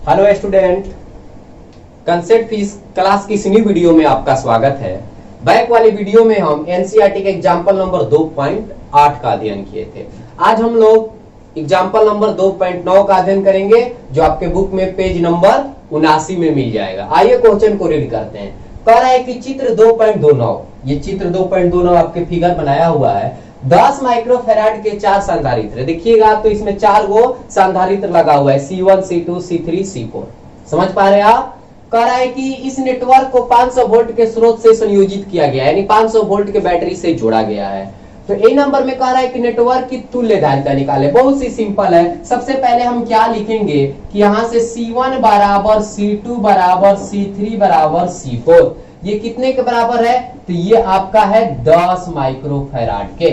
Hello student, concept fees class की इस new video में आपका स्वागत है। बैक वाले वीडियो में हम एनसीईआरटी के एग्जाम्पल नंबर 2.8 का अध्ययन किए थे। आज हम लोग एग्जाम्पल नंबर 2.9 का अध्ययन करेंगे, जो आपके बुक में पेज नंबर 79 में मिल जाएगा। आइए क्वेश्चन को रीड करते हैं। कह रहा है कि चित्र 2.29, ये चित्र 2.29 आपके फिगर बनाया हुआ है। 10 माइक्रोफेराड के 4 संधारित्र, देखिएगा तो इसमें 4 गो संधारित्र लगा हुआ है, C1, C2, C3, C4। समझ पा रहे हैं आप? कह रहा है कि इस नेटवर्क को 500 वोल्ट के स्रोत से संयोजित किया गया है, यानी 500 वोल्ट के बैटरी से जोड़ा गया है। तो ए नंबर में कह रहा है कि नेटवर्क की तुल्य धारिता निकाले। बहुत सी सिंपल है। सबसे पहले हम क्या लिखेंगे कि यहां से C1 बराबर C2 बराबर C3 बराबर C4, ये कितने के बराबर है? तो ये आपका है 10 माइक्रोफेराड के।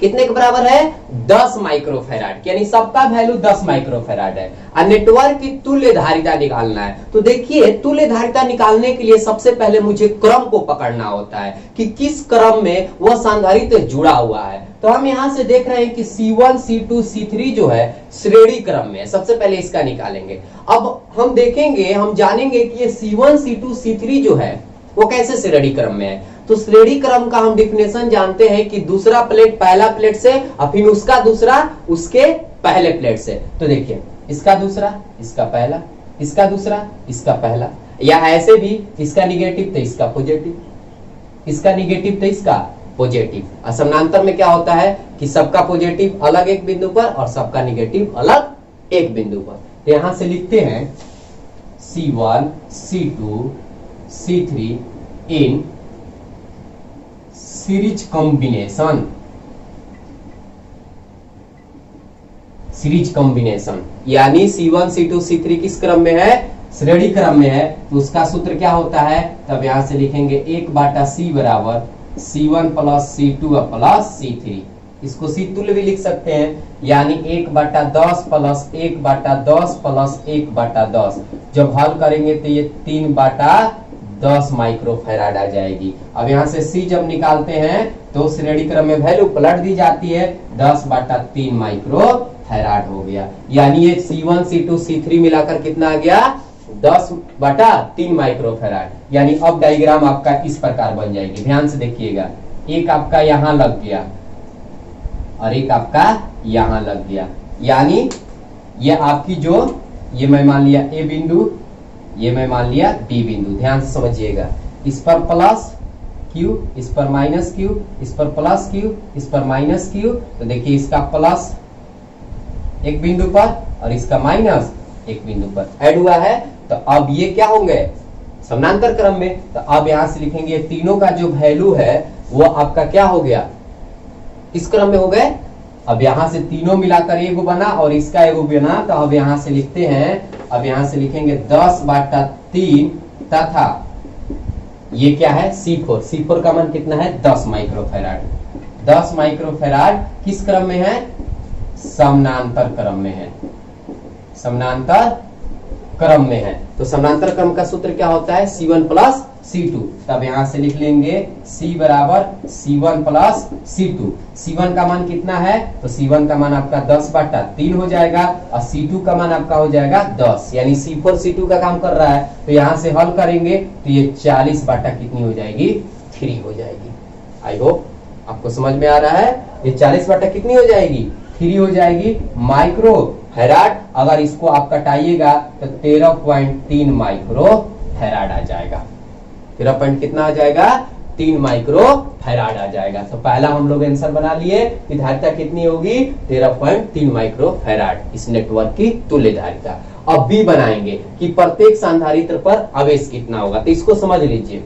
कितने के बराबर है? 10 माइक्रोफेराड, यानी सबका वैल्यू 10 माइक्रोफेराड है। और नेटवर्क की तुल्य धारिता निकालना है। तो देखिए, तुल्य धारिता निकालने के लिए सबसे पहले मुझे क्रम को पकड़ना होता है कि किस क्रम में वह संधारित्र जुड़ा हुआ है। तो हम यहां से देख रहे हैं कि C1, C2, C3 जो है श्रेणी क्रम में है। सबसे पहले इसका निकालेंगे। अब हम देखेंगे, हम जानेंगे कि ये C1, C2, C3 जो है वो कैसे श्रेणी क्रम में है। तो श्रेणी क्रम का हम डिफिनेशन जानते हैं कि दूसरा प्लेट पहला प्लेट से और फिर उसका दूसरा उसके पहले प्लेट से। तो देखिए, इसका दूसरा इसका पहला, इसका दूसरा इसका पहला, या ऐसे भी इसका निगेटिव तो इसका पॉजिटिव, इसका निगेटिव तो इसका पॉजिटिव। और समानांतर में क्या होता है कि सबका पॉजिटिव अलग एक बिंदु पर और सबका निगेटिव अलग एक बिंदु पर। तो यहां से लिखते हैं C1, C2, C3 in series combination. Series combination यानी C1, C2, C3 किस क्रम में है? श्रेणी क्रम में है। तो उसका सूत्र क्या होता है? तब यहां से लिखेंगे 1/C बराबर C1 plus C2 plus C3। इसको C तुल्य भी लिख सकते हैं, यानी 1/10 प्लस 1/10 प्लस 1/10। जब हल करेंगे तो ये 3/10 माइक्रोफेराड आ जाएगी। अब यहाँ से C जब निकालते हैं तो श्रेणी क्रम में वैल्यू पलट दी जाती है, 10/3 माइक्रोफेराड हो गया। यानी ये C1, C2, C3 मिलाकर कितना आ गया? 10/3 माइक्रोफेराड। यानी अब डायग्राम आपका इस प्रकार बन जाएगी। ध्यान से देखिएगा, एक आपका यहाँ लग गया और एक आपका यहाँ लग गया। यानी ये आपकी जो, ये मैं मान लिया A बिंदु, ये मैं मान लिया B बिंदु। ध्यान से समझिएगा, इस पर प्लस Q, इस पर माइनस Q, इस पर प्लस Q, इस पर माइनस Q। तो देखिए, इसका प्लस एक बिंदु पर और इसका माइनस एक बिंदु पर ऐड हुआ है। तो अब ये क्या होंगे? समानांतर क्रम में। तो अब यहां से लिखेंगे तीनों का जो वैल्यू है वो आपका क्या हो गया? इस क्रम में हो गए। अब यहां से तीनों मिलाकर एगो बना और इसका एगो बना। तो अब यहां से लिखते हैं, अब यहां से लिखेंगे 10/3 तथा ये क्या है? C4। C4 का मान कितना है? 10 माइक्रोफेराड। 10 माइक्रोफेराड किस क्रम में है? समानांतर क्रम में है। समानांतर क्रम में है। तो समानांतर क्रम का सूत्र क्या होता है? C1 plus C2। तब यहां से लिख लेंगे C बराबर C1 प्लस C2। C1 का मान कितना है? तो C1 का मान आपका 10/3 हो जाएगा और C2 का मान आपका हो जाएगा 10, यानी C4 C2 का काम कर रहा है। तो यहां से हल करेंगे तो ये 40/ कितनी हो जाएगी? 3 हो जाएगी। आई होप आपको समझ में आ रहा है। ये 40/ कितनी हो जाएगी? 3 हो जाएगी माइक्रोफेराड। अगर इसको आप कटाइएगा तो 13.3 माइक्रोफेराड आ जाएगा। 13 कितना आ जाएगा? 3 माइक्रोफेराड आ जाएगा। तो पहला हम लोग आंसर बना लिए कि धारिता कितनी होगी? 13.3 माइक्रोफेराड, इस नेटवर्क की तुल्य धारिता। अब B बनाएंगे कि प्रत्येक संधारित्र पर आवेश कितना होगा। तो इसको समझ लीजिए,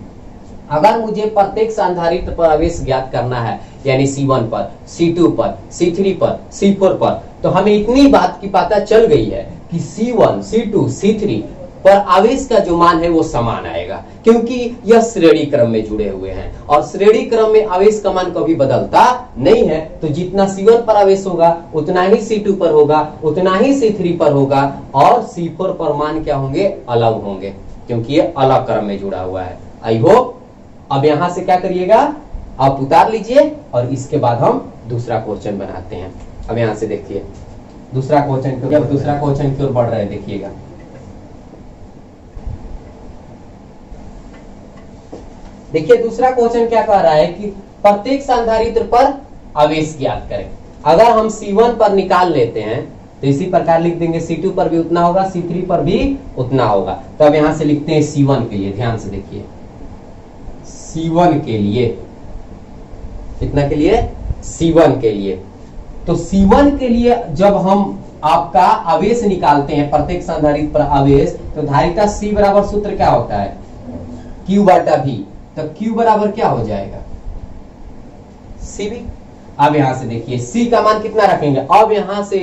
अगर मुझे प्रत्येक संधारित्र पर आवेश ज्ञात करना है, यानी C1 पर, C2 पर, C3 पर, C4 पर, तो हमें इतनी बात की पता चल गई है कि C1, C2, C3 पर आवेश का जो मान है वो समान आएगा, क्योंकि यह श्रेणी क्रम में जुड़े हुए हैं और श्रेणी क्रम में आवेश का मान कभी बदलता नहीं है। तो जितना C1 पर आवेश होगा उतना ही C2 पर होगा, उतना ही C3 पर होगा और C4 पर मान क्या होंगे? अलग होंगे, क्योंकि ये अलग क्रम में जुड़ा हुआ है। आई होप अब यहां से क्या करिएगा, आप उतार लीजिए और इसके बाद हम दूसरा क्वेश्चन बनाते हैं। अब यहां से देखिए दूसरा क्वेश्चन की ओर बढ़ रहे हैं, देखिएगा देखिए दूसरा क्वेश्चन क्या कह रहा है कि प्रत्येक संधारित्र पर आवेश ज्ञात करें। अगर हम C1 पर निकाल लेते हैं तो इसी प्रकार लिख देंगे C2 पर भी उतना होगा, C3 पर भी उतना होगा। तो अब यहां से लिखते हैं C1 के लिए, ध्यान से देखिए C1 के लिए, कितना के लिए, C1 के लिए। तो C1 के लिए जब हम आपका आवेश निकालते हैं प्रत्येक संधारित्र पर आवेश, तो धारिता C बराबर सूत्र क्या होता है, Q बटा V। तो Q बराबर क्या हो जाएगा, CV। अब यहां से देखिए C का मान कितना रखेंगे, अब यहां से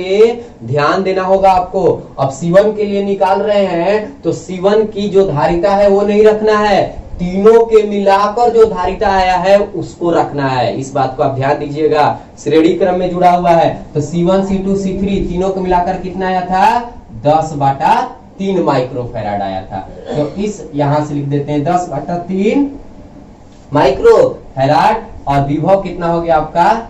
ध्यान देना होगा आपको। अब C1 के लिए निकाल रहे हैं तो C1 की जो धारिता है वो नहीं रखना है, तीनों के मिलाकर जो धारिता आया है उसको रखना है। इस बात को आप ध्यान दीजिएगा, श्रेणी क्रम में जुड़ा हुआ है। तो C1 C2 C3 तीनों को मिलाकर कितना आया था, 10/3 माइक्रोफैराड आया था। तो इस यहां से लिख देते हैं 10/3 माइक्रोफैराड, और विभव कितना हो गया आपका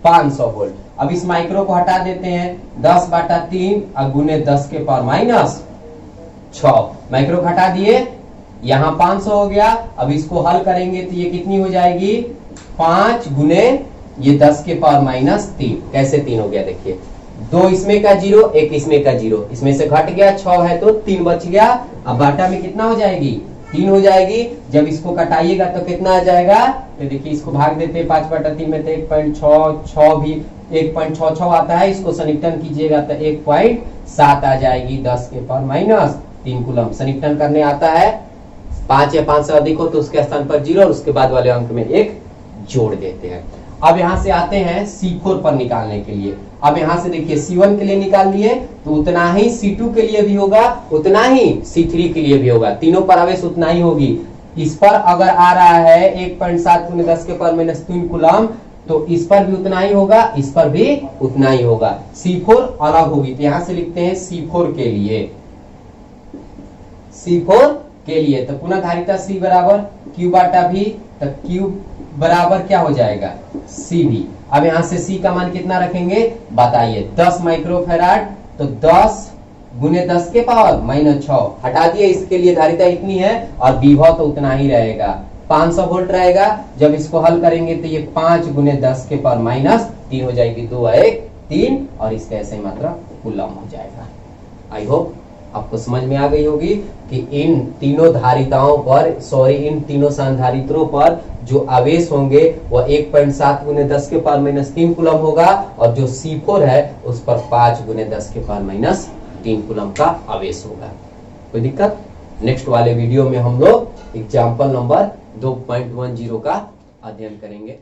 500 वोल्ट। अब इस माइक्रो को हटा देते हैं, 10/3 गुने 10 के पावर -6 माइक्रो को हटा दिए, यहां 500 हो गया। अब इसको हल करेंगे तो ये कितनी हो जाएगी, 5 गुने ये 10 के पावर -3। कैसे 3 हो गया, देखिए 2 इसमें का 0, 1 इसमें का 0, इसमें से घट गया, 6 है तो 3 बच गया। अब बाटा में कितना हो जाएगी, 3 हो जाएगी। जब इसको कटाइएगा तो कितना आ जाएगा, तो देखिए इसको भाग देते हैं 5/3 में, तो 1.66 भी 1.66 आता है। इसको सन्निकटन कीजिएगा तो 1.7 आ जाएगी, 10 के पावर -3 कूलम। सन्निकटन करने आता है, 5 या 5 से अधिक हो तो उसके स्थान पर 0 और उसके बाद वाले अंक में 1 जोड़ देते हैं। अब यहां से आते हैं C4 पर निकालने के लिए। अब यहां से देखिए C1 के लिए निकाल लिए तो उतना ही C2 के लिए भी होगा, उतना ही C3 के लिए भी होगा, तीनों पर आवेश उतना ही होगी। इस पर अगर आ रहा है 1.7 × 10 के पावर -3 कूलम, तो इस पर भी उतना ही होगा, इस पर भी उतना ही होगा। C4 अलग होगी, तो यहां से लिखते हैं C4 के लिए, C4 के लिए। तो पुनः धारिता C बराबर Q बटा V, तो Q बराबर क्या हो जाएगा, CV। अब यहां से C का मान कितना रखेंगे बताइए, 10 माइक्रोफैराड, तो 10 गुने 10 के पावर -6 हटा दिए, इसके लिए धारिता इतनी है और विभव तो उतना ही रहेगा, 500 वोल्ट रहेगा। जब इसको हल करेंगे तो ये 5 गुने 10 के पावर -3 हो जाएगी, 2 1 3, और इसका ऐसे ही मात्रा कूलम हो जाएगा। आई होप आपको समझ में आ गई होगी कि इन तीनों धारिताओं पर, इन तीनों संधारित्रों पर जो आवेश होंगे वह 1.7 गुने 10 के पावर -3 कूलम होगा, और जो C4 है उस पर 5 गुने 10 के पावर -3 कूलम का आवेश होगा। कोई दिक्कत? नेक्स्ट वाले वीडियो में हम लोग एग्जाम्पल नंबर 2.10 का अध्ययन करेंगे।